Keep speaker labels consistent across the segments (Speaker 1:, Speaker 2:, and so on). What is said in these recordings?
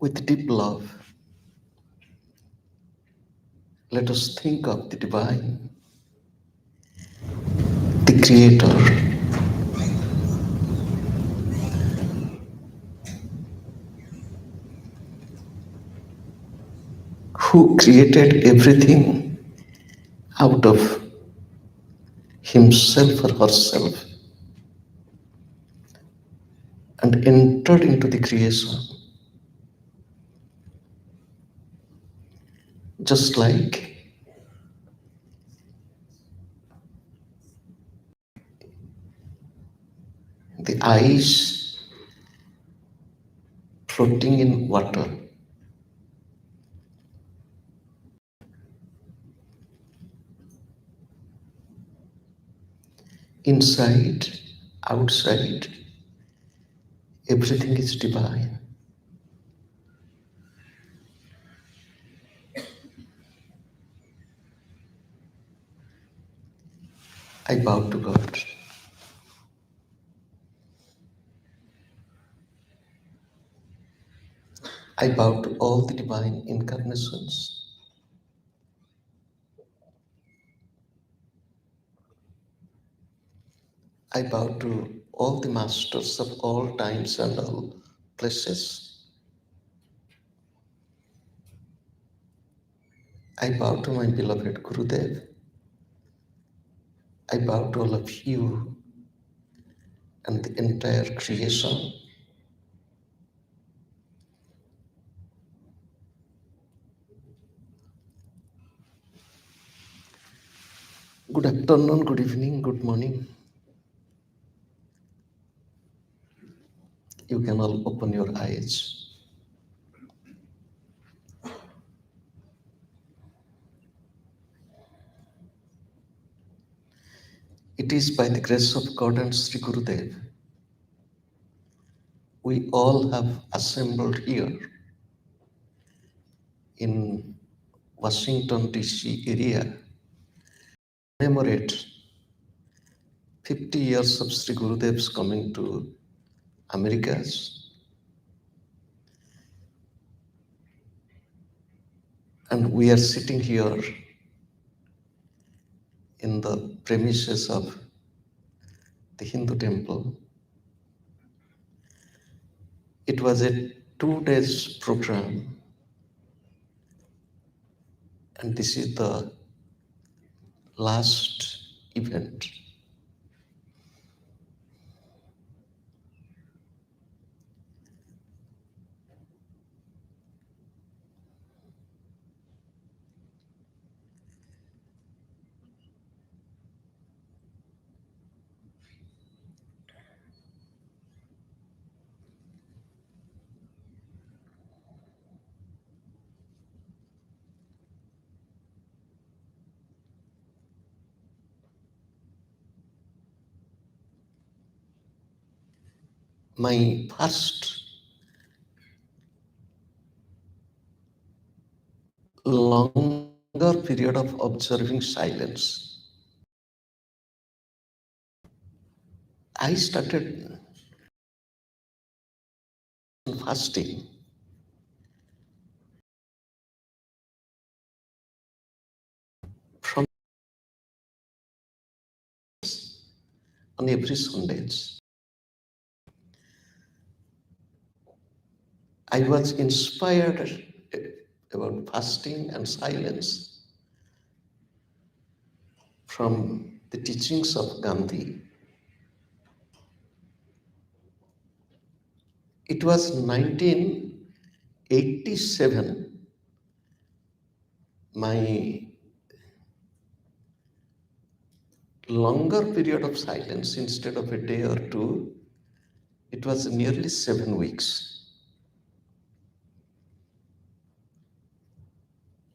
Speaker 1: With deep love, let us think of the divine, the creator, who created everything out of himself or herself and entered into the creation, just like the ice floating in water. Inside, outside, everything is divine. I bow to God. I bow to all the divine incarnations. I bow to all the masters of all times and all places. I bow to my beloved Gurudev. I bow to all of you and the entire creation. Good afternoon, good evening, good morning. You can all open your eyes. It is by the grace of God and Sri Gurudev we all have assembled here in Washington DC area, commemorate 50 years of Sri Gurudev's coming to Americas, and we are sitting here in the premises of the Hindu temple. It was a 2 days program, and this is the last event. My first longer period of observing silence, I started fasting from on every Sundays. I was inspired about fasting and silence from the teachings of Gandhi. It was 1987, my longer period of silence, instead of a day or two, it was nearly 7 weeks.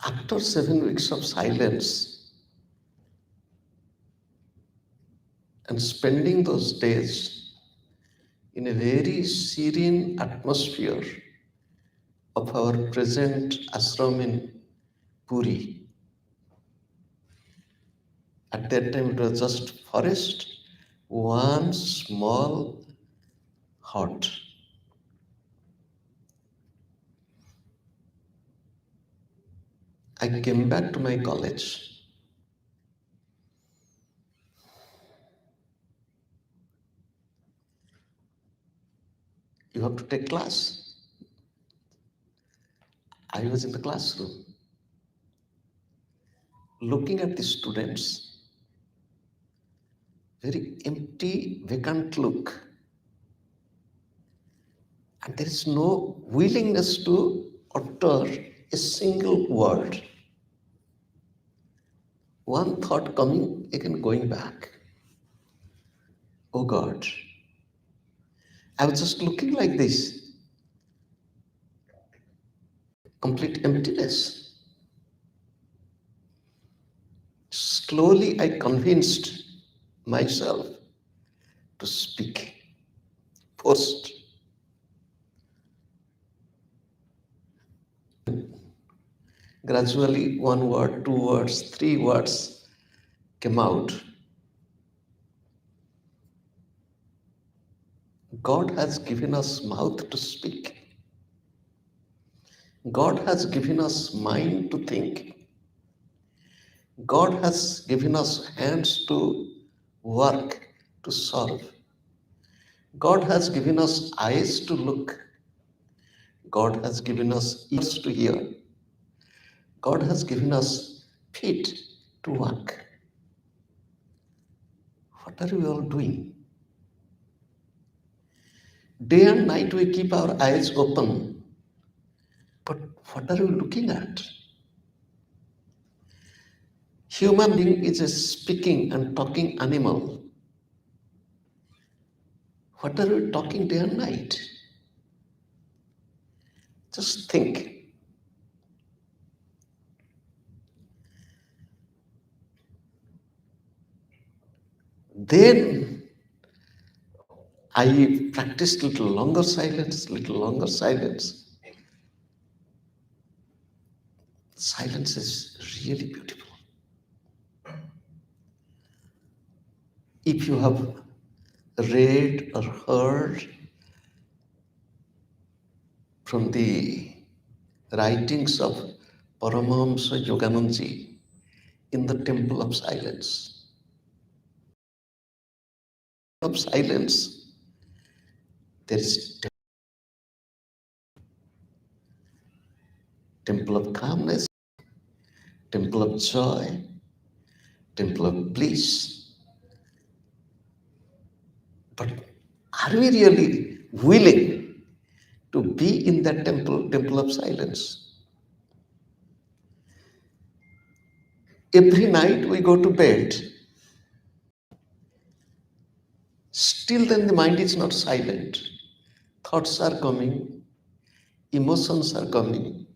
Speaker 1: After 7 weeks of silence and spending those days in a very serene atmosphere of our present ashram in Puri. At that time it was just forest, one small hut. I came back to my college. You have to take class. I was in the classroom looking at the students, very empty, vacant look. And there is no willingness to utter a single word. One thought coming, again going back. Oh God. I was just looking like this, complete emptiness. Slowly I convinced myself to speak. First, gradually one word, two words, three words came out. God has given us mouth to speak. God has given us mind to think. God has given us hands to work, to serve. God has given us eyes to look. God has given us ears to hear. God has given us feet to walk. What are we all doing? Day and night we keep our eyes open. But what are we looking at? Human being is a speaking and talking animal. What are we talking day and night? Just think. Then I practiced little longer silence, little longer silence. Silence is really beautiful. If you have read or heard from the writings of Paramahamsa Yoganandaji in the Temple of Silence, there is temple of calmness, temple of joy, temple of bliss. But are we really willing to be in that temple of silence? Every night we go to bed, still then the mind is not silent. Thoughts are coming, emotions are coming.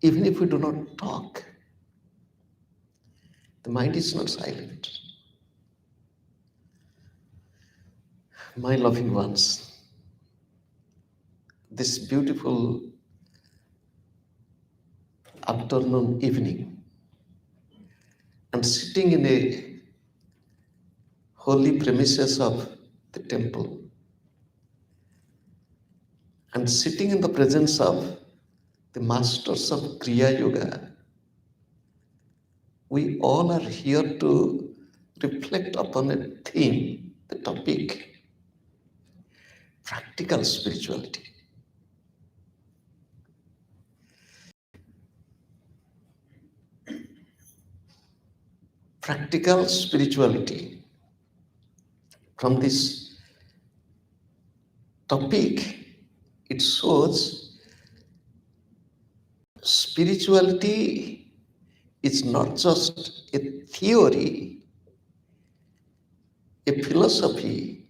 Speaker 1: Even if we do not talk, the mind is not silent. My loving ones, this beautiful afternoon, evening, and sitting in a holy premises of the temple, and sitting in the presence of the masters of Kriya Yoga, we all are here to reflect upon a theme, the topic, practical spirituality. Practical spirituality. From this topic, it shows spirituality is not just a theory, a philosophy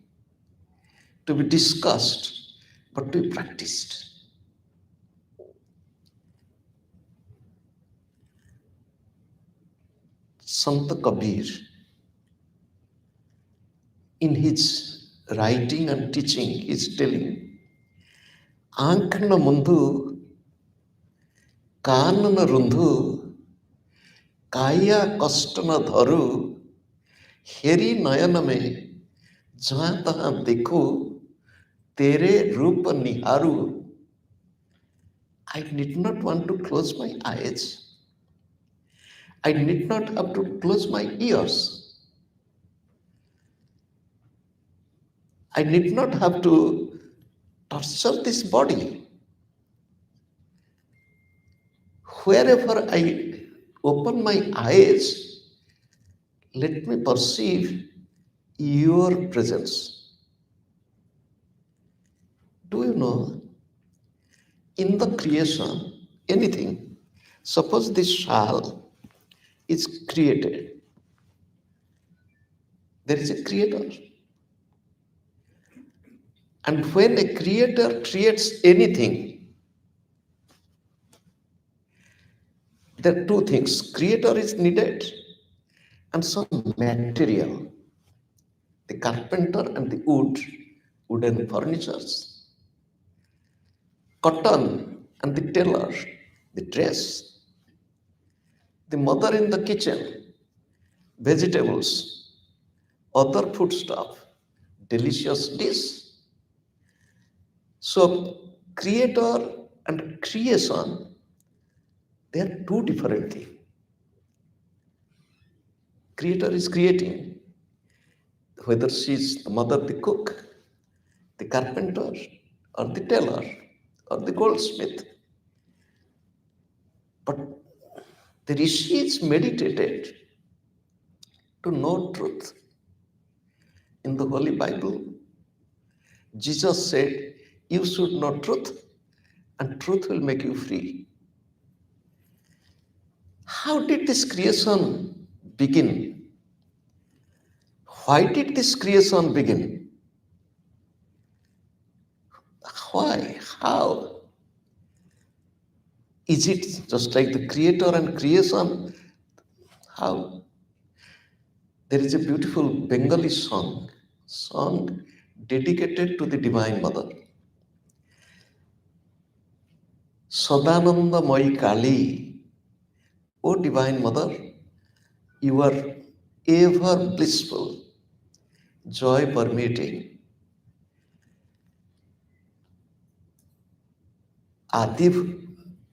Speaker 1: to be discussed, but to be practiced. Sant Kabir, in his writing and teaching, is telling, Aankana mundu, kaanana rundhu, kaya kastana dharu, हेरी नयन में जहां तहां देखो तेरे रूप निहारू I need not want to close my eyes. I need not have to close my ears. I need not have to torture this body. Wherever I open my eyes, let me perceive your presence. Do you know, in the creation, anything, suppose this shell is created, there is a creator. And when a creator creates anything, there are two things. Creator is needed and some material. The carpenter and the wooden furnitures. Cotton and the tailor, the dress. The mother in the kitchen, vegetables, other foodstuff, delicious dish. So creator and creation, they are two different things. Creator is creating, whether she is the mother, the cook, the carpenter, or the tailor, or the goldsmith. But the rishis meditated to know truth. In the Holy Bible, Jesus said, you should know truth, and truth will make you free. How did this creation begin? Why did this creation begin? Why? How? Is it just like the creator and creation? How? There is a beautiful Bengali song dedicated to the Divine Mother. Sadananda Mai Kali, O Divine Mother, you are ever blissful, joy permeating.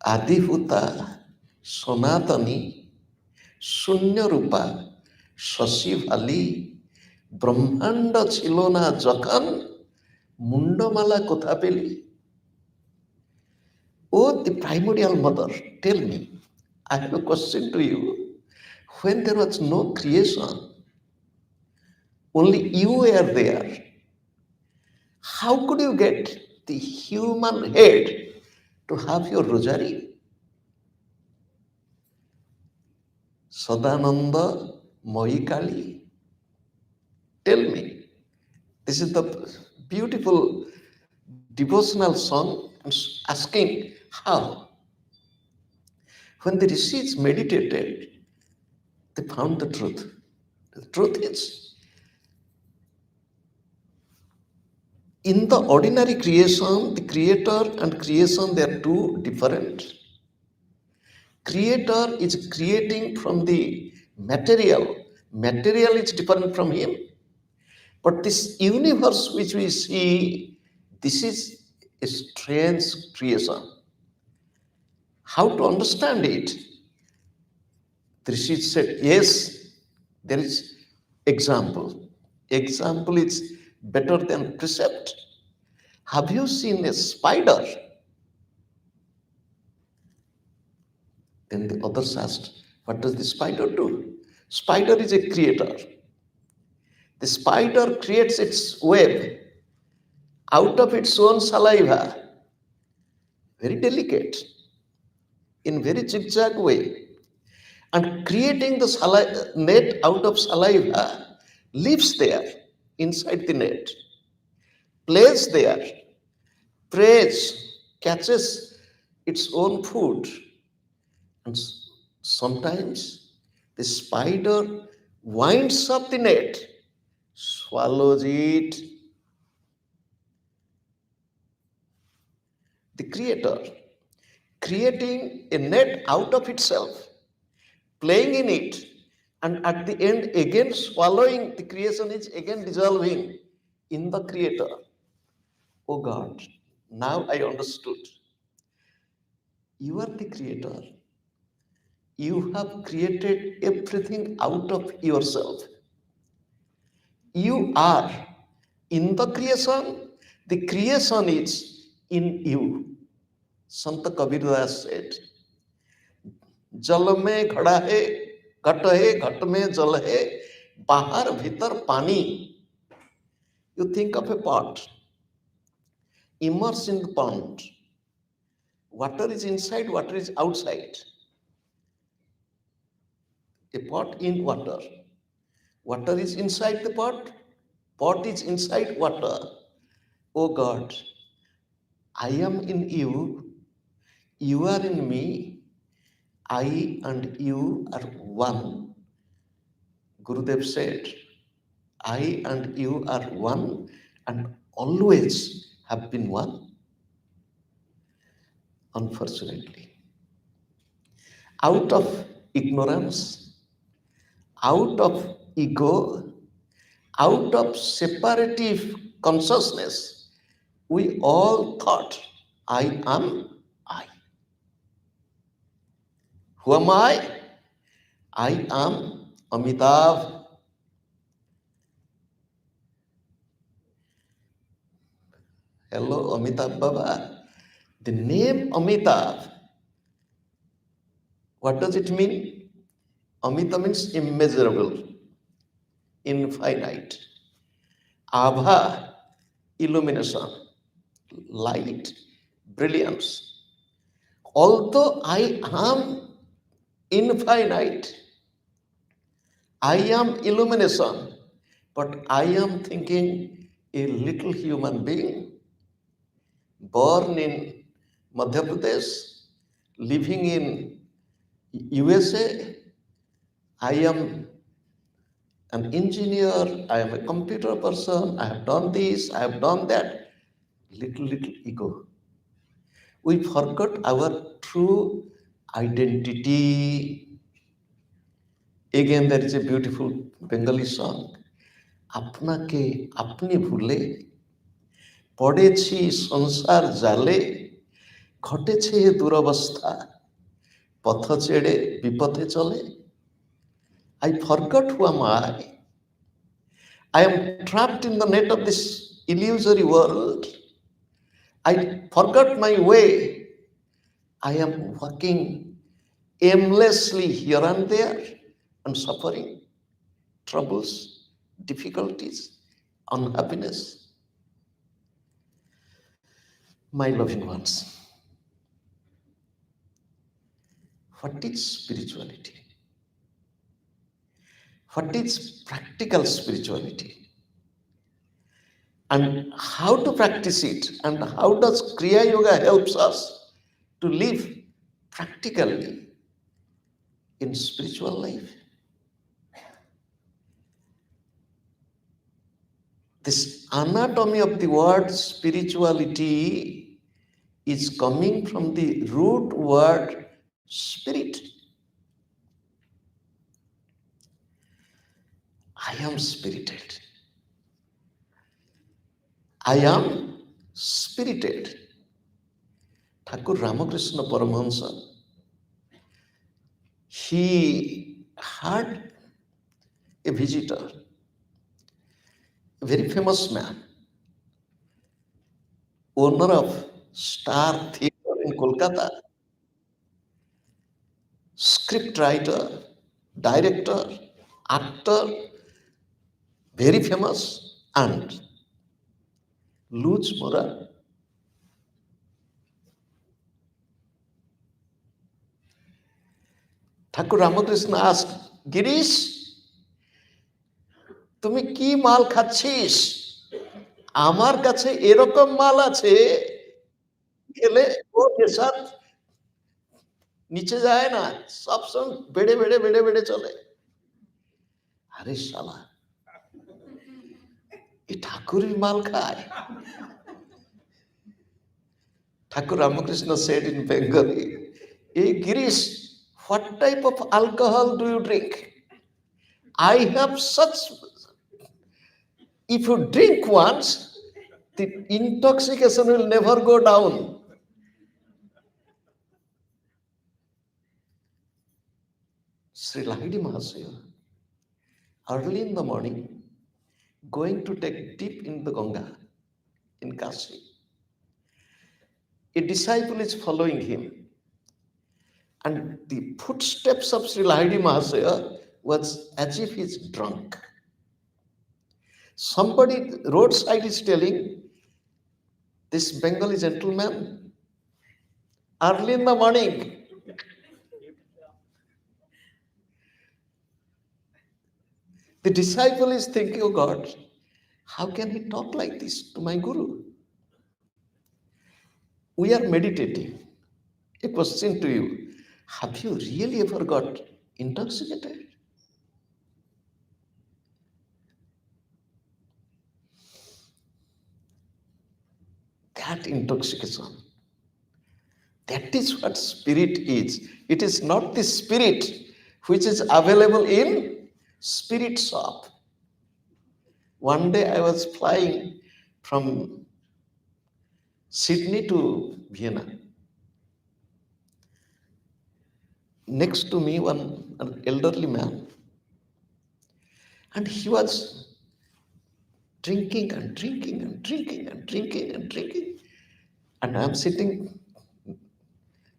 Speaker 1: Adibhuta Sanatani, Sunya Rupa, Shashi Bhali, Brahmanda Chilona Jakan, Mundamala Kothapeli. Oh, the primordial mother, tell me, I have a question to you. When there was no creation, only you were there, how could you get the human head to have your rosary? Sadananda Moikali. Tell me. This is the beautiful devotional song asking how. When the rishis meditated, they found the truth. The truth is, in the ordinary creation, the creator and creation, they are two different. Creator is creating from the material. Material is different from him. But this universe which we see, this is a strange creation. How to understand it? The Rishi said, yes, there is example. Example is better than precept. Have you seen a spider? Then the others asked, what does the spider do? Spider is a creator. The spider creates its web out of its own saliva, very delicate, in very zigzag way. And creating the net out of saliva, lives there inside the net, plays there, preys, catches its own food. And sometimes the spider winds up the net, swallows it. The creator, creating a net out of itself, playing in it, and at the end again swallowing, the creation is again dissolving in the creator. Oh God, now I understood. You are the creator. You have created everything out of yourself. You are in the creation is in you. Sant Kabir Das said, जल में घड़ा है घट में जल है बाहर भीतर पानी. You think of a pot immersed in the pond. Water is inside, water is outside. A pot in water. Water is inside the pot. Pot is inside water. Oh God, I am in you. You are in me. I and you are one. Gurudev said, I and you are one and always have been one. Unfortunately, out of ignorance, out of ego, out of separative consciousness, we all thought, I am I. Who am I? I am Amitabh. Hello, Amitabh Baba. The name Amitabh, what does it mean? Amita means immeasurable, infinite. Abha, illumination, light, brilliance. Although I am infinite, I am illumination, but I am thinking a little human being born in Madhya Pradesh, living in USA. I am an engineer, I am a computer person, I have done this, I have done that. Little ego. We forgot our true identity. Again, there is a beautiful Bengali song. আপনাকে আপনি ভুলে পড়েছি সংসার জালে ঘটেছে দুরবস্থা পথ ছেড়ে বিপথে চলে. I forgot who am I. I am trapped in the net of this illusory world. I forgot my way. I am walking aimlessly here and there and suffering, troubles, difficulties, unhappiness. My loving ones, what is spirituality? What is practical spirituality? And how to practice it? And how does Kriya Yoga helps us to live practically in spiritual life? This anatomy of the word spirituality is coming from the root word spirit. I am spirited. I am spirited. Thakur Ramakrishna Paramahansa, he had a visitor, a very famous man, owner of Star Theatre in Kolkata, script writer, director, actor, very famous, and loose moral. Thakur Ramakrishna asked, Girish, তুমি কি মাল খাচ্ছিস? আমার কাছে এরকম মাল আছে খেলে ও প্রেসার নিচে যায় না, সবসময় বেড়ে বেড়ে বেড়ে বেড়ে চলে. আরে শালা, এই ঠাকুরের মাল খায়. Thakur Ramakrishna said in Bengali, hey Girish, what type of alcohol do you drink? I have such. If you drink once, the intoxication will never go down. Sri Lahidi Mahasaya, early in the morning, going to take dip in the Ganga in Kashi. A disciple is following him, and the footsteps of Sri Lahidi Mahasaya was as if he's drunk. Somebody roadside is telling, this Bengali gentleman, early in the morning, the disciple is thinking, oh God, how can he talk like this to my Guru? We are meditating. A question to you, have you really ever got intoxicated? That intoxication, that is what spirit is. It is not the spirit which is available in spirit shop. One day I was flying from Sydney to Vienna. Next to me, an elderly man, and he was drinking and drinking and drinking and drinking and drinking. And I'm sitting,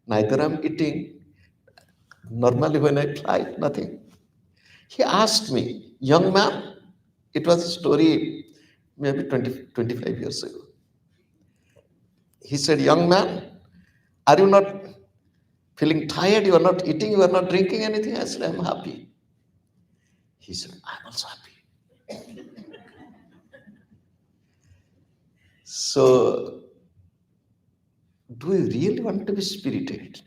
Speaker 1: neither I'm eating. Normally, when I fly, nothing. He asked me, young man, it was a story maybe 25 years ago. He said, young man, are you not feeling tired? You are not eating, you are not drinking anything? I said, I'm happy. He said, I'm also happy. So, do you really want to be spirited?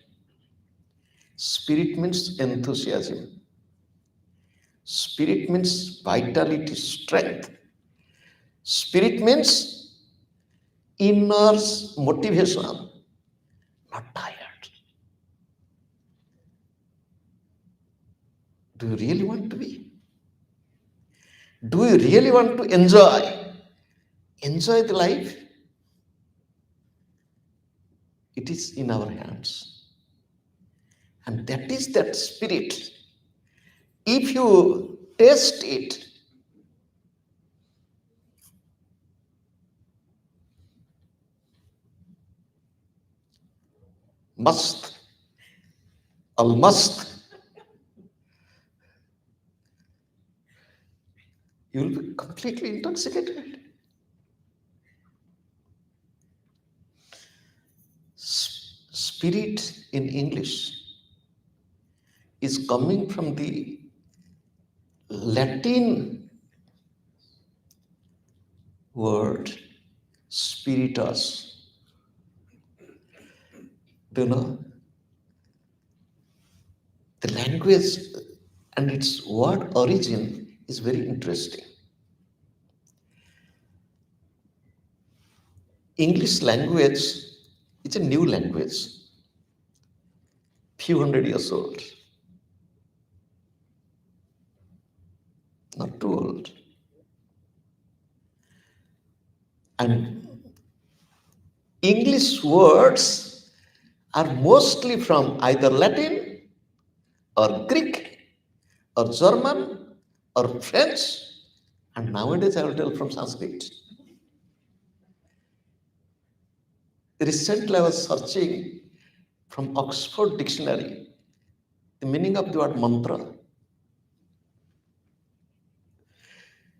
Speaker 1: Spirit means enthusiasm. Spirit means vitality, strength. Spirit means inner motivation, not tired. Do you really want to be? Do you really want to enjoy? Enjoy the life? It is in our hands. And that is that spirit. If you taste it, almost, you will be completely intoxicated. Spirit in English is coming from the Latin word spiritus. Do you know? The language and its word origin is very interesting. English language is a new language, few hundred years old, not too old. And English words are mostly from either Latin or Greek or German or French, and nowadays I will tell from Sanskrit. Recently I was searching from Oxford Dictionary the meaning of the word mantra.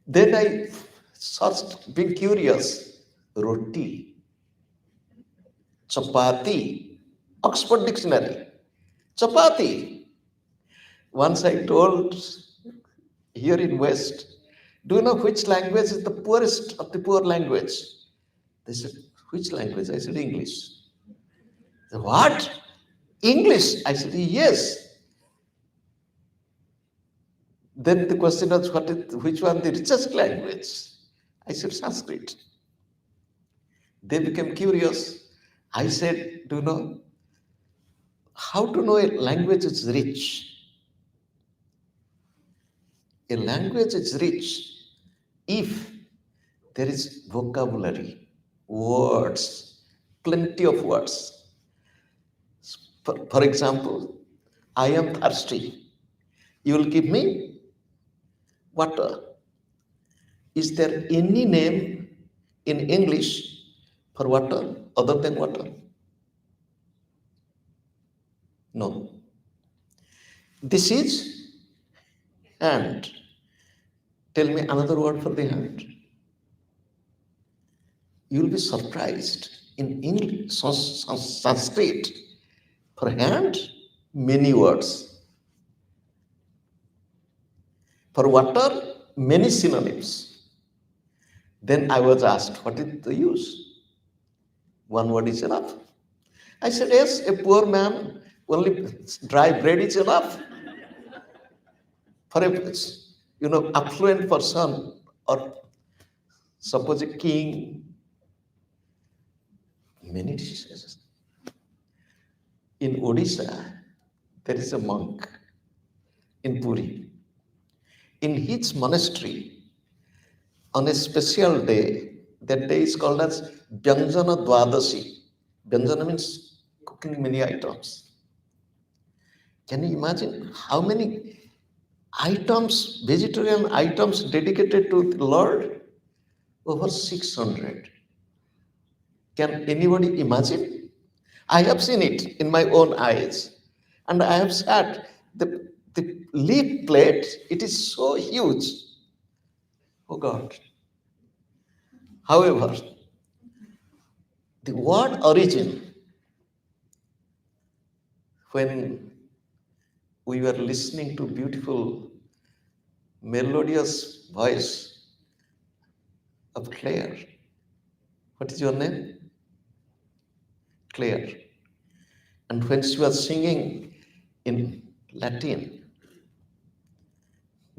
Speaker 1: Then I searched, being curious, roti, chapati, Oxford Dictionary, chapati. Once I told here in West, do you know which language is the poorest of the poor language? They said, which language? I said, English. They said, what? English? I said, yes. Then the question was, which one the richest language? I said, Sanskrit. They became curious. I said, do you know how to know a language is rich? A language is rich if there is vocabulary, words, plenty of words. For example, I am thirsty. You will give me water. Is there any name in English for water other than water? No. This is hand. Tell me another word for the hand. You will be surprised. In English, Sanskrit, for hand, many words. For water, many synonyms. Then I was asked, what is the use? One word is enough. I said, yes, a poor man, only dry bread is enough. For a affluent person, or suppose a king, many dishes. In Odisha, there is a monk in Puri. In his monastery, on a special day, that day is called as Vyanjana Dwadasi. Vyanjana means cooking many items. Can you imagine how many items, vegetarian items dedicated to the Lord? Over 600. Can anybody imagine? I have seen it in my own eyes. And I have sat, the leaf plate, it is so huge. Oh God. However, the word origin, when we were listening to beautiful, melodious voice of Claire. What is your name? Claire. And when she was singing in Latin,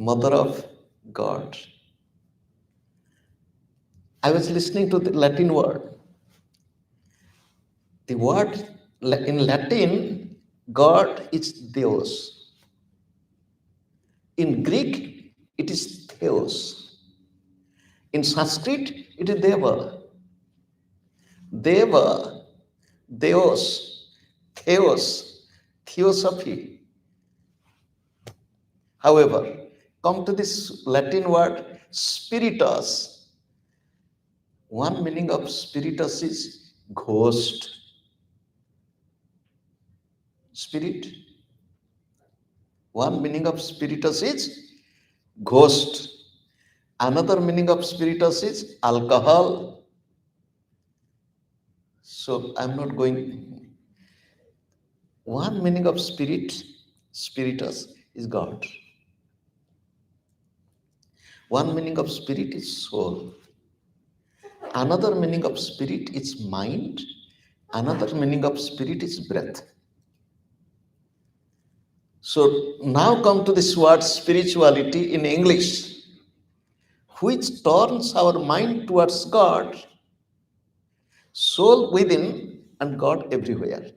Speaker 1: Mother of God, I was listening to the Latin word. The word in Latin, God is Deus. In Greek, it is Theos. In Sanskrit, it is Deva. Deva, Deus, Theos, Theosophy. However, come to this Latin word spiritus. One meaning of spiritus is ghost. Spirit. One meaning of spiritus is ghost. Another meaning of spiritus is alcohol. So I'm not going. One meaning of spiritus is God. One meaning of spirit is soul. Another meaning of spirit is mind. Another meaning of spirit is breath. So now come to this word spirituality in English, which turns our mind towards God, soul within and God everywhere.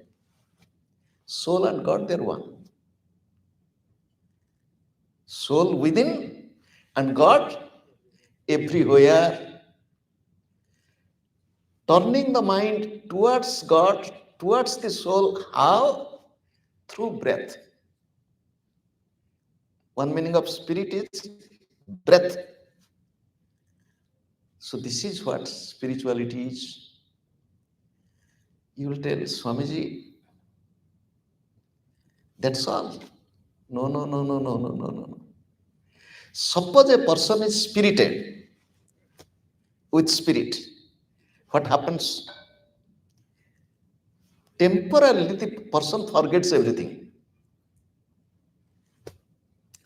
Speaker 1: Soul and God, they're one. Soul within and God everywhere. Turning the mind towards God, towards the soul, how? Through breath. One meaning of spirit is breath. So this is what spirituality is. You will tell Swamiji, that's all. No, no, no, no, no, no, no, no. Suppose a person is spirited with spirit. What happens? Temporarily, the person forgets everything.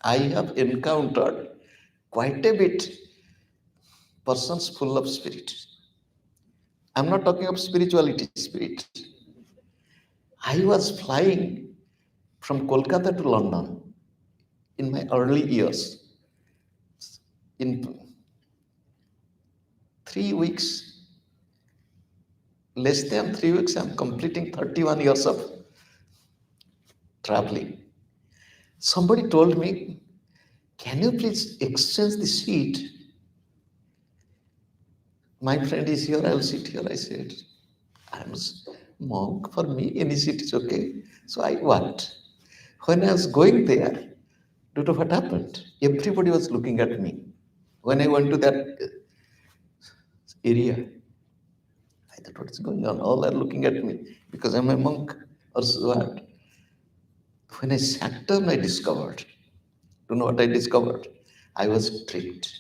Speaker 1: I have encountered quite a bit persons full of spirit. I'm not talking of spirituality, spirit. I was flying from Kolkata to London in my early years. In 3 weeks, less than 3 weeks, I'm completing 31 years of traveling. Somebody told me, can you please exchange the seat? My friend is here, I'll sit here. I said, I'm a monk, for me, any seat is okay. So I went. When I was going there, Do you know what happened? Everybody was looking at me. When I went to that area, I thought, what's going on? All are looking at me because I'm a monk or so what. When I sat down, I discovered. Do you know what I discovered? I was tricked.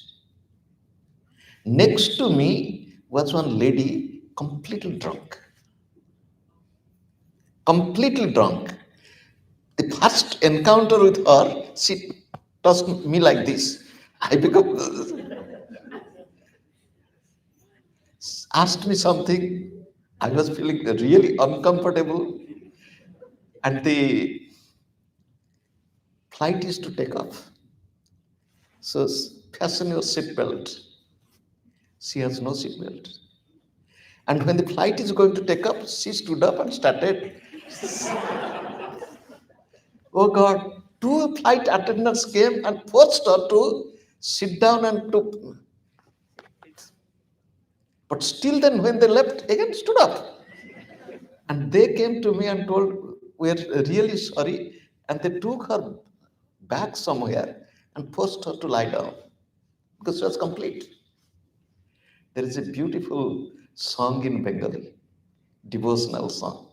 Speaker 1: Next to me was one lady, completely drunk. Completely drunk. The first encounter with her, she touched me like this. I become asked me something. I was feeling really uncomfortable, and the flight is to take off. So fasten your seatbelt. She has no seatbelt. And when the flight is going to take off, she stood up and started. Oh God, two flight attendants came and forced her to sit down and to. But still, then when they left, again stood up. And they came to me and told, we're really sorry. And they took her back somewhere and forced her to lie down because she was complete. There is a beautiful song in Bengali, devotional song.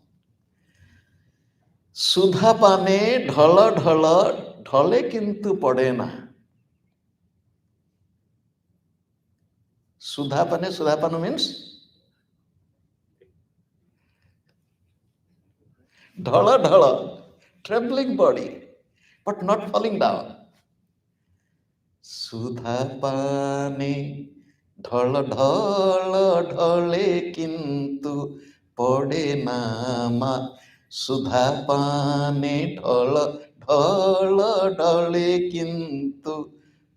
Speaker 1: Sudha pane dhala dhala dhale kintu pade na. Sudha pane means dhala dhala, trembling body, but not falling down. সুধা পানে ঢল ঢল ঢলে কিন্তু পড়ে না মা সুধা পানে ঢল ঢল ঢলে কিন্তু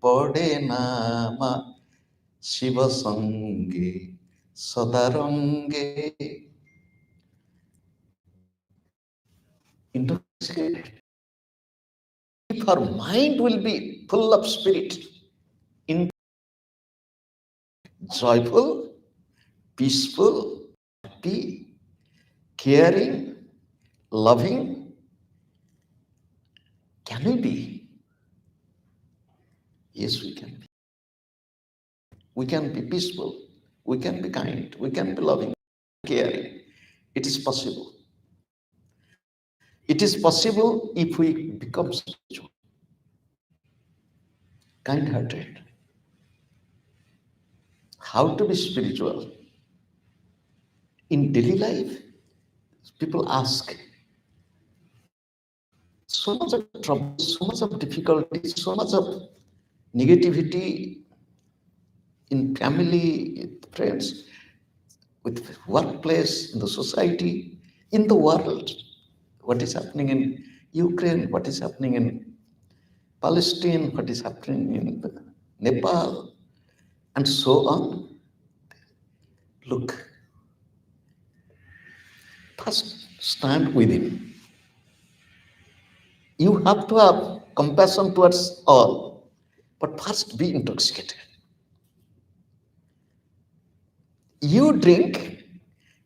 Speaker 1: পড়ে না মা শিব সঙ্গে সদারঙ্গে intoxicated. If her mind will be full of spirit, in joyful, peaceful, happy, caring, loving, can we be? Yes, we can be. We can be peaceful, we can be kind, we can be loving, caring. It is possible. It is possible if we become spiritual, kind hearted. How to be spiritual? In daily life, people ask, so much of trouble, so much of difficulty, so much of negativity in family, friends, with workplace, in the society, in the world. What is happening in Ukraine, what is happening in Palestine, what is happening in Nepal, and so on. Look, first stand within. You have to have compassion towards all, but first be intoxicated. You drink,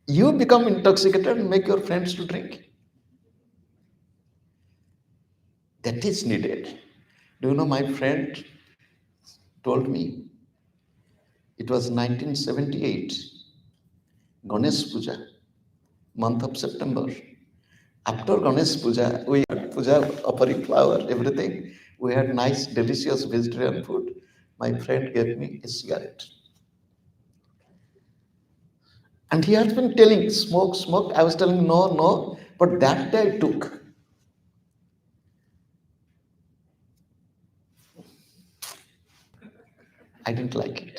Speaker 1: you become intoxicated and make your friends to drink. That is needed. Do you know, my friend told me it was 1978, Ganesh Puja, month of September. After Ganesh Puja, we had puja, offering flower, everything. We had nice, delicious vegetarian food. My friend gave me a cigarette. And he has been telling, smoke, smoke. I was telling, no, no. But that day I took. I didn't like it.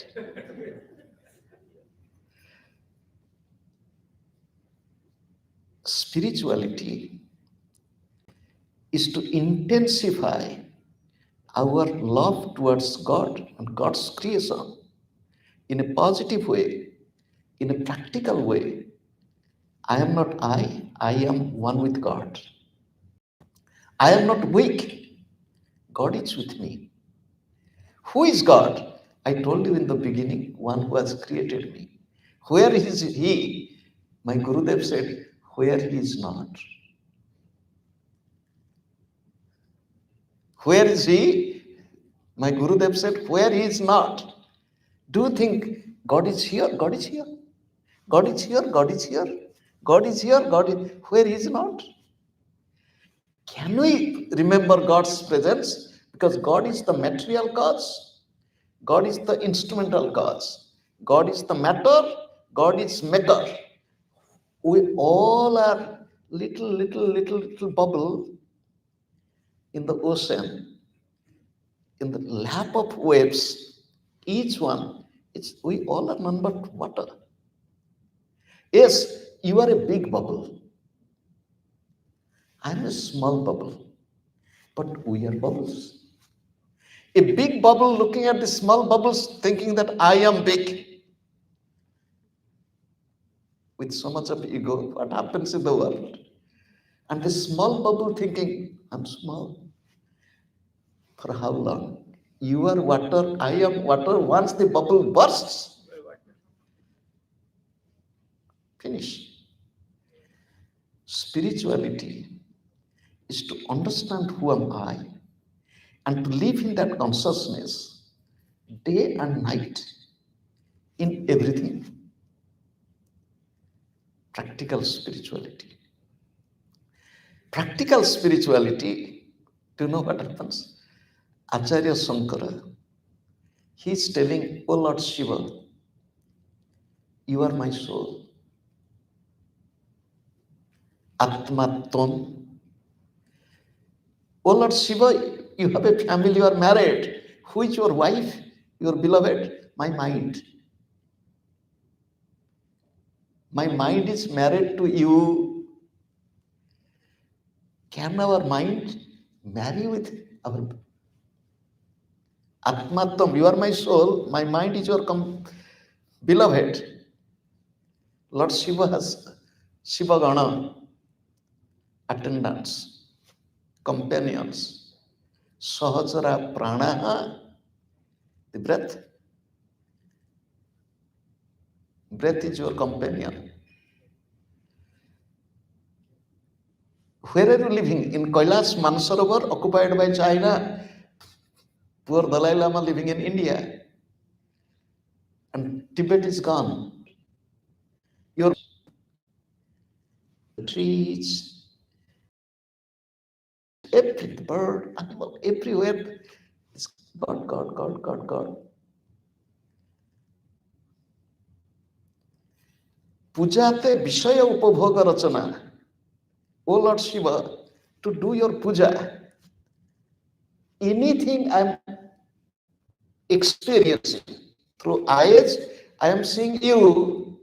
Speaker 1: Spirituality is to intensify our love towards God and God's creation in a positive way, in a practical way. I am not I am one with God. I am not weak. God is with me. Who is God? I told you in the beginning, one who has created me. Where is He? My Gurudev said, where He is not. Where is he? My Gurudev said, where he is not. Do you think God is here? God is here. God is here. God is here. God is here. God is where he is not. Can we remember God's presence? Because God is the material cause. God is the instrumental cause. God is the matter. God is maker. We all are little bubble in the ocean, in the lap of waves. Each one, we all are none but water. Yes, you are a big bubble. I'm a small bubble, but we are bubbles. A big bubble looking at the small bubbles, thinking that I am big. With so much of ego, what happens in the world? And the small bubble thinking, I'm small. For how long? You are water, I am water. Once the bubble bursts, finish. Spirituality is to understand who am I and to live in that consciousness day and night in everything. Practical spirituality. Practical spirituality, do you know what happens? Acharya Shankara, he is telling, oh Lord Shiva, you are my soul. Atmatvam. Oh Lord Shiva, you have a family, you are married. Who is your wife? Your beloved? My mind. My mind is married to you. Can our mind marry with our Atmatvam? You are my soul, my mind is your beloved. Lord Shiva has Shiva Gana, attendants, companions, Sahasara Pranaha, the breath. Breath is your companion. Where are you living? In Kailash Mansarovar, occupied by China. Poor Dalai Lama living in India. And Tibet is gone. Your trees, every bird, animal, everywhere is God, God, God, God, God. Pujate Vishaya Upabhoga Rachana. O Lord Shiva, to do your puja, anything I'm experiencing through eyes, I am seeing you.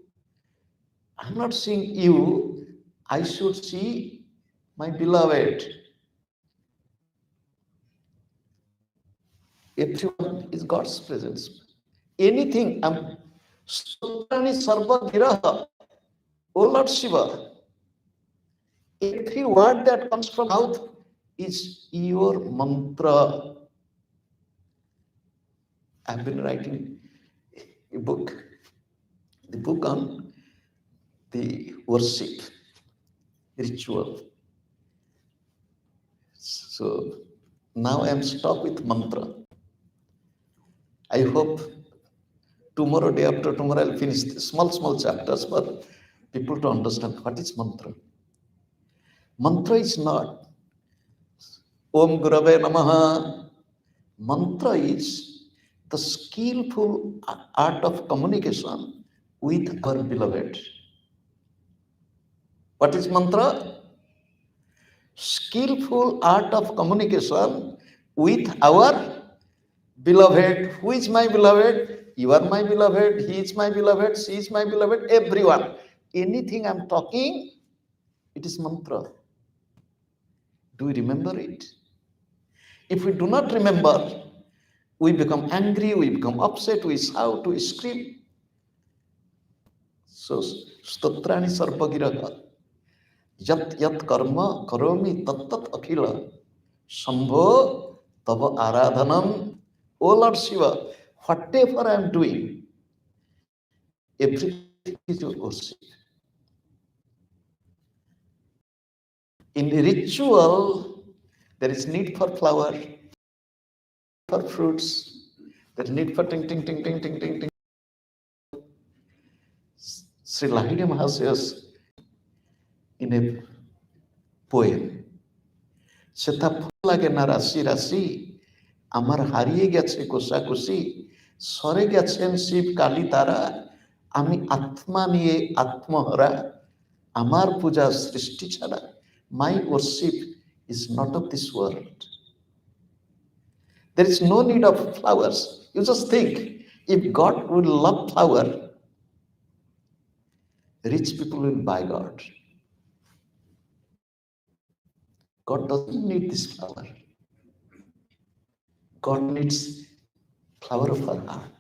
Speaker 1: I'm not seeing you. I should see my beloved. Everyone is God's presence. Anything I'm Sutrani Sarva Viraha. O Lord Shiva, every word that comes from mouth is your mantra. I've been writing a book, the book on the worship ritual. So now I am stuck with mantra. I hope tomorrow, day after tomorrow, I'll finish the small chapters for people to understand what is mantra. Mantra is not Om Gurave Namaha. Mantra is the skillful art of communication with our beloved. What is mantra? Skillful art of communication with our beloved. Who is my beloved? You are my beloved. He is my beloved. She is my beloved. Everyone. Anything I'm talking, it is mantra. Do we remember it? If we do not remember, we become angry, we become upset, we shout, we scream. So, stotrani sarvagiraha. Yat yat karma karomi tat tat akhila. Shambho tava aradhanam. O Lord Shiva, whatever I am doing, everything is your worship. In the ritual, there is need for flower. for fruits, their need for ting, ting, ting, ting, ting, ting, ting. Sri Lahiri Mahasayas in a poem, Seta phul lage na rasi rasi, amar hariye geche kosakosi, sore gechen Shiva Kali তারা, আমি আত্মা নিয়ে আত্মহারা, আমার পূজা সৃষ্টি ছাড়া. My worship is not of this world. There is no need of flowers. You just think, if God would love flower, rich people will buy God. God doesn't need this flower. God needs flower of our heart,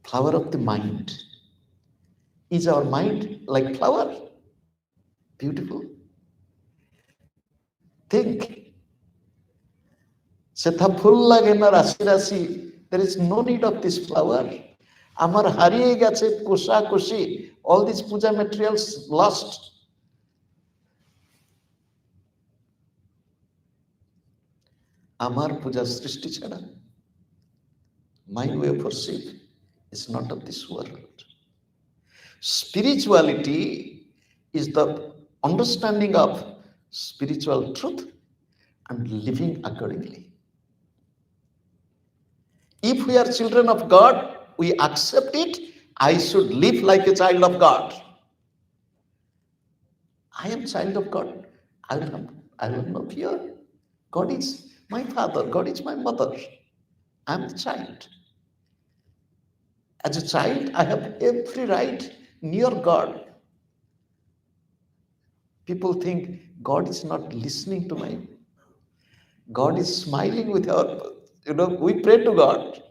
Speaker 1: flower of the mind. Is our mind like flower? Beautiful. Think. Setha phul lage na rasi rasi. There is no need of this flower. Amar hariye geche kosha koshi. All these puja materials lost. Amar puja srishti chhada. My way of worship is not of this world. Spirituality is the understanding of spiritual truth and living accordingly. If we are children of God, we accept it. I should live like a child of God. I am child of God. I will have no fear. God is my father. God is my mother. I am the child. As a child, I have every right near God. People think God is not listening to my. God is smiling with our, we pray to God.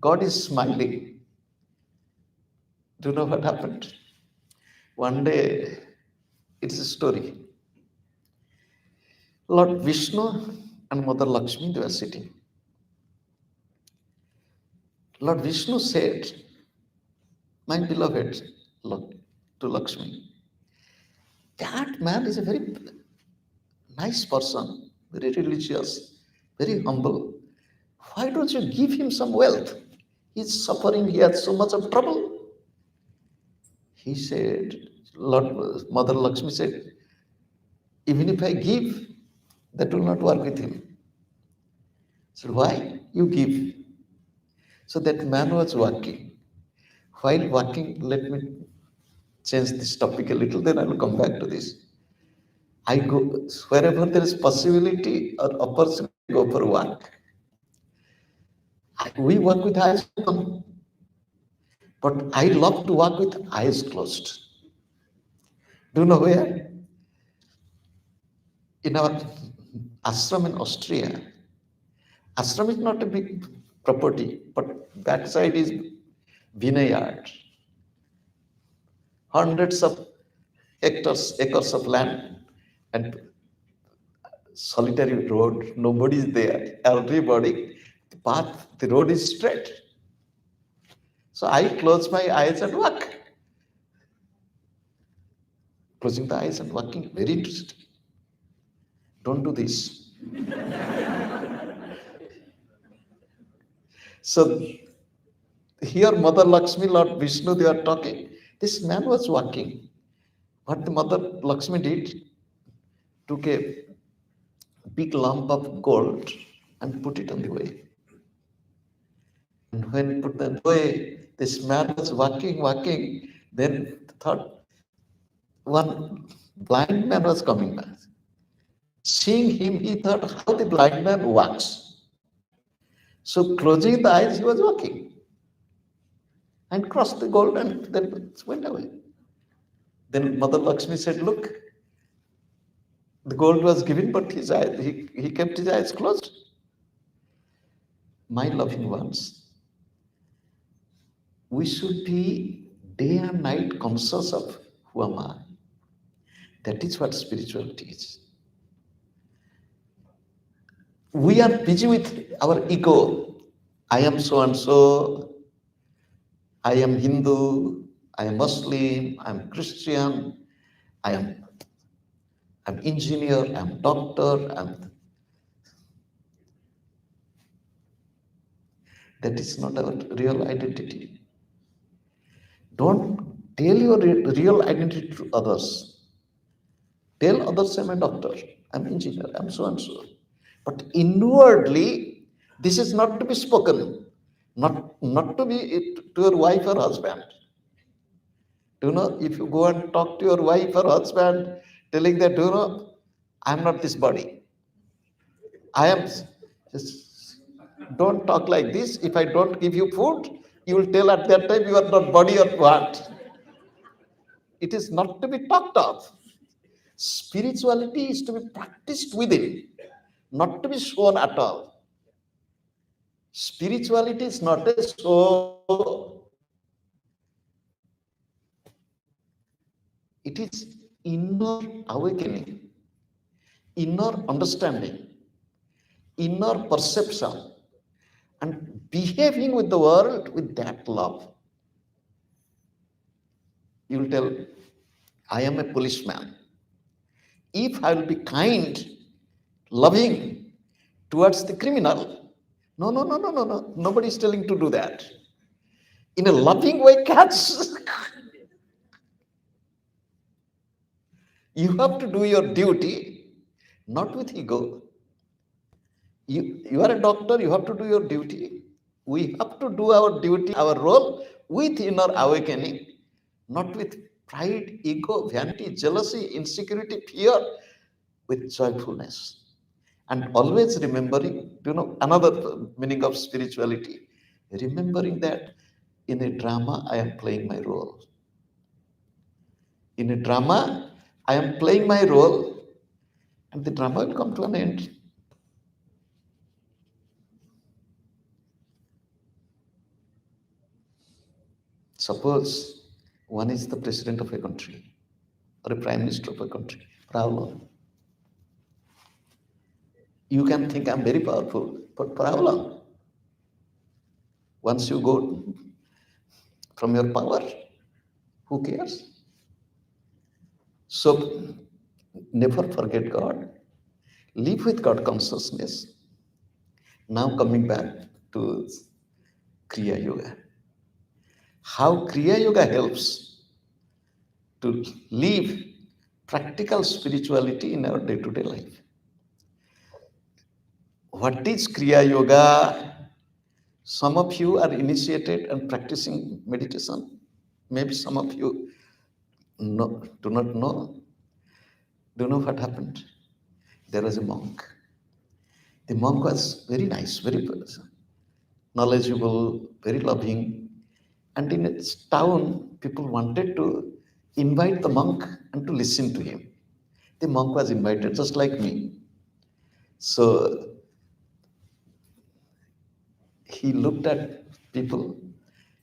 Speaker 1: God is smiling. Do you know what happened? One day, it's a story. Lord Vishnu and Mother Lakshmi, they were sitting. Lord Vishnu said, my beloved to Lakshmi, that man is a very nice person, very religious, very humble. Why don't you give him some wealth? He's suffering, he has so much of trouble. He said, Mother Lakshmi said, even if I give, that will not work with him. So why? You give. So that man was walking. While walking, let me change this topic a little, then I will come back to this. I go wherever there is possibility or opportunity, I go for a walk. We walk with eyes open, but I love to walk with eyes closed. Do you know where? In our ashram in Austria. Ashram is not a big property, but backside is vineyard. Hundreds of acres of land, and solitary road, nobody is there. Everybody, the road is straight. So I close my eyes and walk. Closing the eyes and walking, very interesting. Don't do this. So here Mother Lakshmi, Lord Vishnu, they are talking. This man was walking. What the Mother Lakshmi did, took a big lump of gold and put it on the way. And when put that way, this man was walking, then thought one blind man was coming back. Seeing him, he thought how the blind man walks. So closing the eyes, he was walking and crossed the gold and then went away. Then Mother Lakshmi said, look, the gold was given, but his eyes, he kept his eyes closed. My loving ones, we should be day and night conscious of who am I. That is what spirituality is. We are busy with our ego. I am so and so. I am Hindu. I am Muslim. I am Christian. I'm engineer. I'm doctor. That is not our real identity. Don't tell your real identity to others. Tell others I'm a doctor, I'm an engineer, I'm so and so. But inwardly, this is not to be spoken, not to be to your wife or husband. Do you know, if you go and talk to your wife or husband, telling that, do you know, I'm not this body. I am just don't talk like this. If I don't give you food, you will tell at that time you are not body or what. It is not to be talked of. Spirituality is to be practiced within, not to be shown at all. Spirituality is not a show, it is inner awakening, inner understanding, inner perception, and behaving with the world with that love. You will tell, I am a policeman. If I will be kind, loving towards the criminal, no. Nobody is telling to do that. In a loving way, cats. You have to do your duty, not with ego. You are a doctor, you have to do your duty. We have to do our duty, our role with inner awakening, not with pride, ego, vanity, jealousy, insecurity, fear, with joyfulness. And always remembering, another meaning of spirituality, remembering that in a drama, I am playing my role. In a drama, I am playing my role, and the drama will come to an end. Suppose one is the president of a country or a prime minister of a country. Problem. You can think I'm very powerful, but problem. Once you go from your power, who cares? So never forget God. Live with God consciousness. Now coming back to Kriya Yoga. How Kriya Yoga helps to live practical spirituality in our day-to-day life. What is Kriya Yoga? Some of you are initiated and practicing meditation. Maybe some of you do not know. Do you know what happened? There was a monk. The monk was very nice, very knowledgeable, very loving. And in its town, people wanted to invite the monk and to listen to him. The monk was invited, just like me. So he looked at people.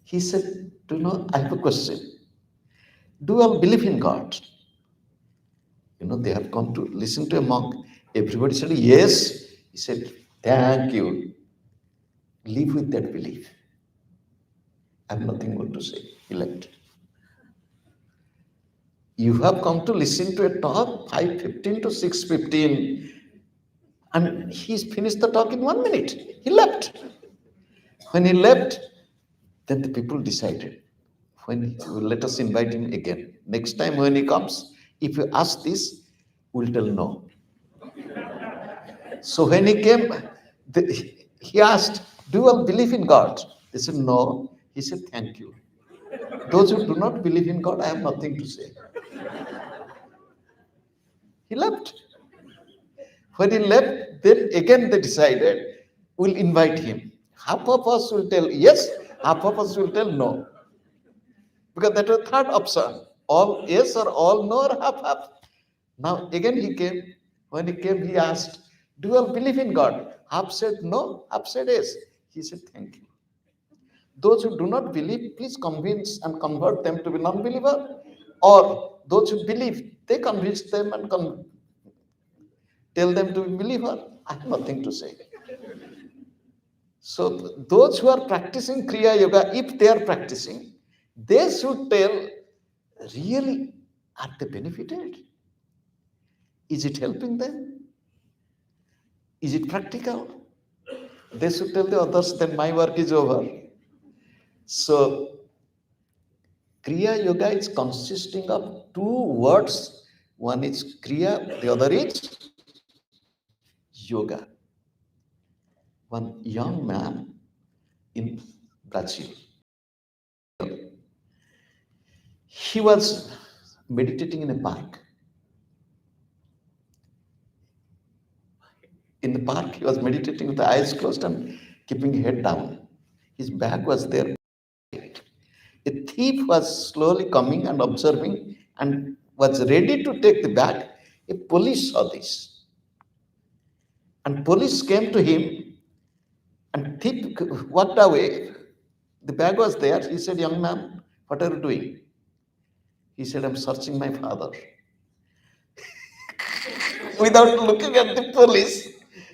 Speaker 1: He said, I have a question. Do you all believe in God? They have come to listen to a monk. Everybody said, yes. He said, thank you. Live with that belief. I have nothing more to say. He left. You have come to listen to a talk 5:15 to 6:15, and he's finished the talk in 1 minute. He left. When he left, then the people decided, let us invite him again. Next time when he comes, if you ask this, we'll tell no. So when he came, he asked, do you all believe in God? They said, no. He said, thank you. Those who do not believe in God, I have nothing to say. He left. When he left, then again they decided, we'll invite him. Half of us will tell yes, half of us will tell no. Because that was the third option. All yes or all no or half. Now again he came. When he came, he asked, do you all believe in God? Half said no, half said yes. He said, thank you. Those who do not believe, please convince and convert them to be non-believer. Or those who believe, they convince them and tell them to be believer. I have nothing to say. So those who are practicing Kriya Yoga, if they are practicing, they should tell, really, are they benefited? Is it helping them? Is it practical? They should tell the others, then my work is over. So, Kriya Yoga is consisting of two words. One is Kriya, the other is Yoga. One young man in Brazil, he was meditating in a park. In the park, he was meditating with the eyes closed and keeping head down. His bag was there. A thief was slowly coming and observing and was ready to take the bag. A police saw this. And police came to him and thief walked away. The bag was there. He said, young man, what are you doing? He said, I'm searching my father. Without looking at the police,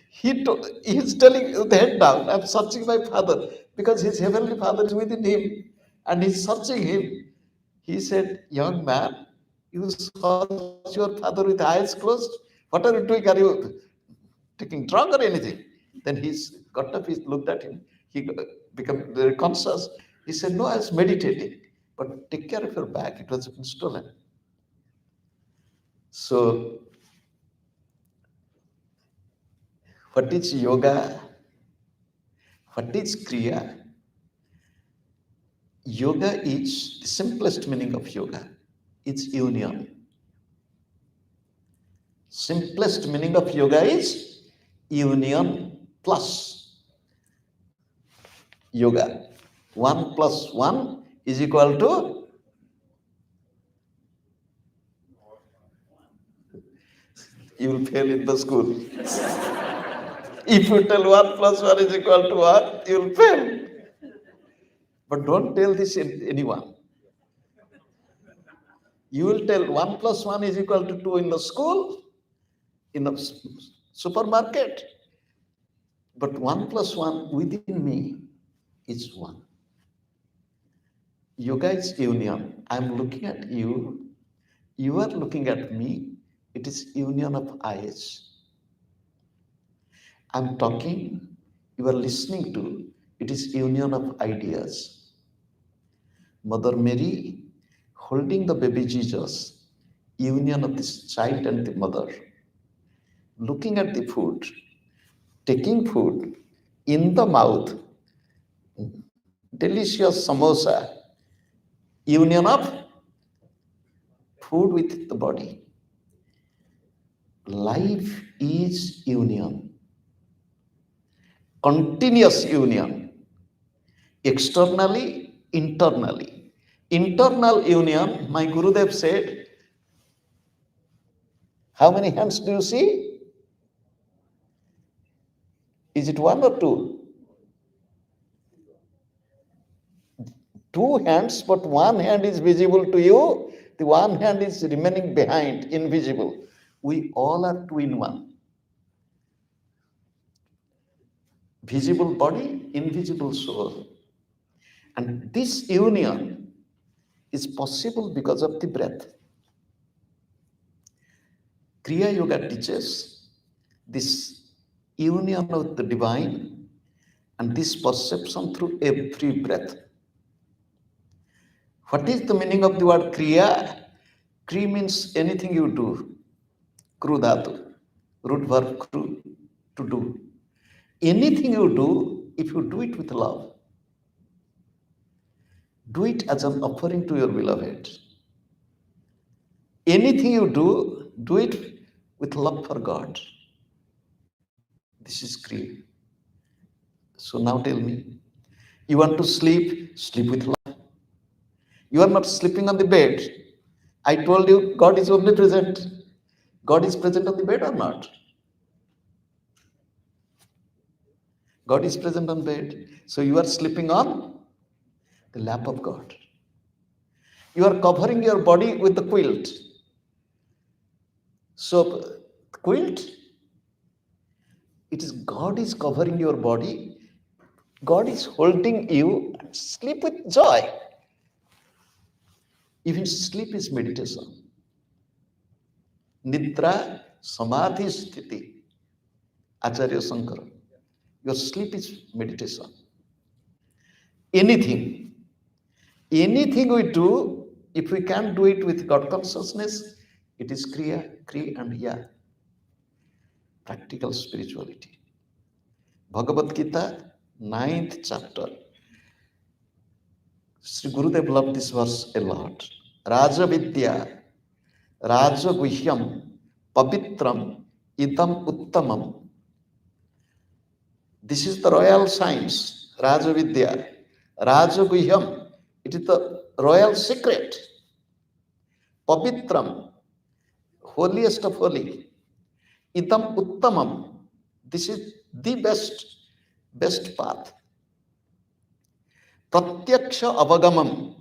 Speaker 1: he's telling with the head down, I'm searching my father because his heavenly father is within him and he's searching him. He said, young man, you search your father with eyes closed. What are you doing? Are you taking drug or anything? Then he's got up, he looked at him. He became very conscious. He said, no, I was meditating. But take care of your bag. It was been stolen. So, what is yoga? What is Kriya? Yoga is the simplest meaning of yoga. It's union. Simplest meaning of yoga is union plus yoga. 1 plus 1 is equal to, you will fail in the school. If you tell 1 plus 1 is equal to 1, you will fail. But don't tell this in anyone. You will tell 1 plus 1 is equal to 2 in the school, in the supermarket. But 1 plus 1 within me is 1. Yoga is union. I'm looking at you. You are looking at me. It is union of eyes. I'm talking. You are listening to. It is union of ideas. Mother Mary holding the baby Jesus. Union of this child and the mother. Looking at the food. Taking food in the mouth. Delicious samosa. Union of food with the body. Life is union. Continuous union. Externally, internally. Internal union, my Gurudev said, how many hands do you see? Is it 1 or 2? 2 hands, but 1 hand is visible to you. The 1 hand is remaining behind, invisible. We all are 2 in 1. Visible body, invisible soul. And this union is possible because of the breath. Kriya Yoga teaches this union of the divine and this perception through every breath. What is the meaning of the word Kriya? Kri means anything you do. Kru dhatu, root verb kru, to do. Anything you do, if you do it with love, do it as an offering to your beloved. Anything you do it with love for God. This is Kriya. So now tell me, you want to sleep, sleep with love. You are not sleeping on the bed. I told you God is omnipresent. God is present on the bed or not? God is present on bed. So you are sleeping on the lap of God. You are covering your body with the quilt. So quilt, it is God is covering your body. God is holding you. Sleep with joy. Even sleep is meditation. Nidra samadhi sthiti. Acharya Shankara. Your sleep is meditation. Anything we do, if we can't do it with God consciousness, it is Kriya and Ya, practical spirituality. Bhagavad Gita, 9th chapter. Sri Gurudev loved this verse a lot. Raja Vidya, Raja Guhyam, Pavitram, Idam Uttamam. This is the royal science, Raja Vidya. Raja Guhyam, it is the royal secret. Pavitram, holiest of holy. Idam Uttamam, this is the best path. Pratyaksha Avagamam,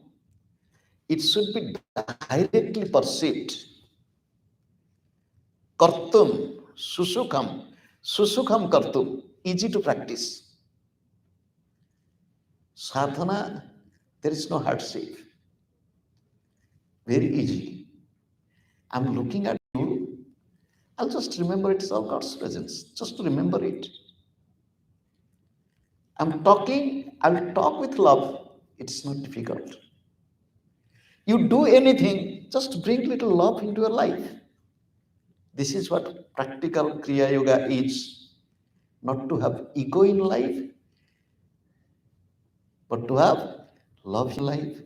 Speaker 1: it should be directly perceived. Kartum, Susukham Kartum, easy to practice. Sadhana, there is no hardship. Very easy. I'm looking at you, I'll just remember it's all God's presence. Just to remember it. I'm talking, I'll talk with love. It's not difficult. You do anything, just bring little love into your life. This is what practical Kriya Yoga is. Not to have ego in life, but to have love in life,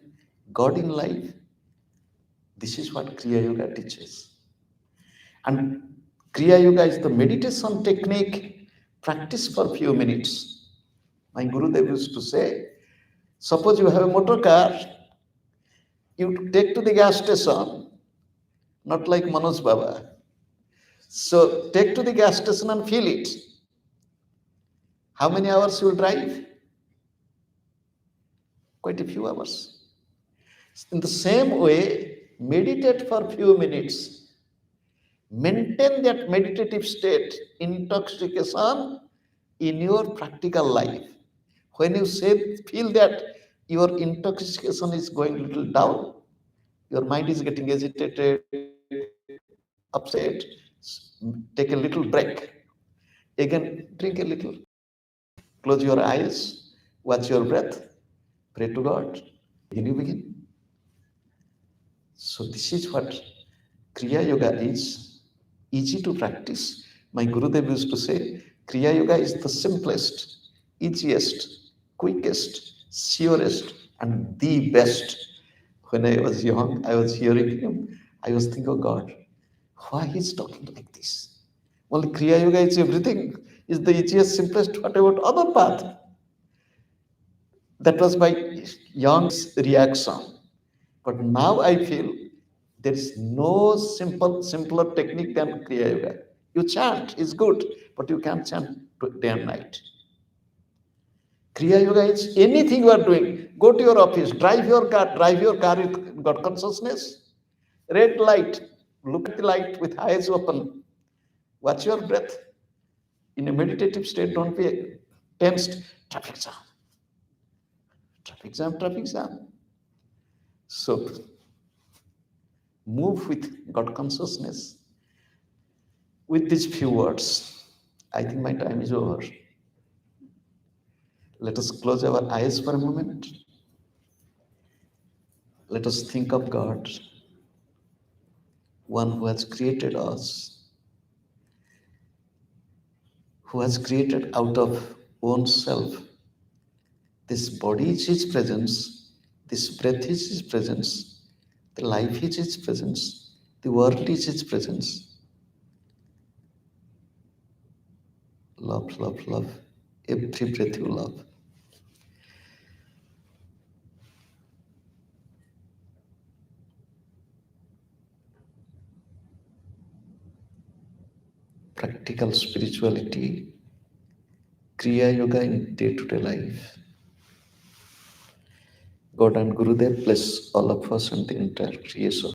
Speaker 1: God in life. This is what Kriya Yoga teaches. And Kriya Yoga is the meditation technique practice for a few minutes. My Gurudev used to say, suppose you have a motor car, you take to the gas station, not like Manoj Baba. So take to the gas station and fill it. How many hours you will drive? Quite a few hours. In the same way, meditate for a few minutes. Maintain that meditative state, intoxication, in your practical life. When you feel that your intoxication is going a little down, your mind is getting agitated, upset, take a little break. Again, drink a little. Close your eyes, watch your breath, pray to God. Then you begin. So this is what Kriya Yoga is. Easy to practice. My Gurudev used to say, Kriya Yoga is the simplest, easiest, quickest, surest, and the best. When I was young, I was hearing him. I was thinking, oh God, why he's talking like this? Only Kriya Yoga is everything. Is the easiest, simplest. What about other path? That was my young's reaction. But now I feel there is no simpler technique than Kriya Yoga. You chant is good, but you can't chant day and night. Kriya Yoga is anything you are doing. Go to your office, drive your car with God consciousness. Red light, look at the light with eyes open. Watch your breath. In a meditative state, don't be tensed. Traffic jam. So, move with God consciousness. With these few words, I think my time is over. Let us close our eyes for a moment. Let us think of God, one who has created us, who has created out of own self. This body is His presence, this breath is His presence, the life is His presence, the world is His presence. Love. Every breath you love. Practical spirituality, Kriya Yoga in day-to-day life. God and Gurudev bless all of us and the entire creation.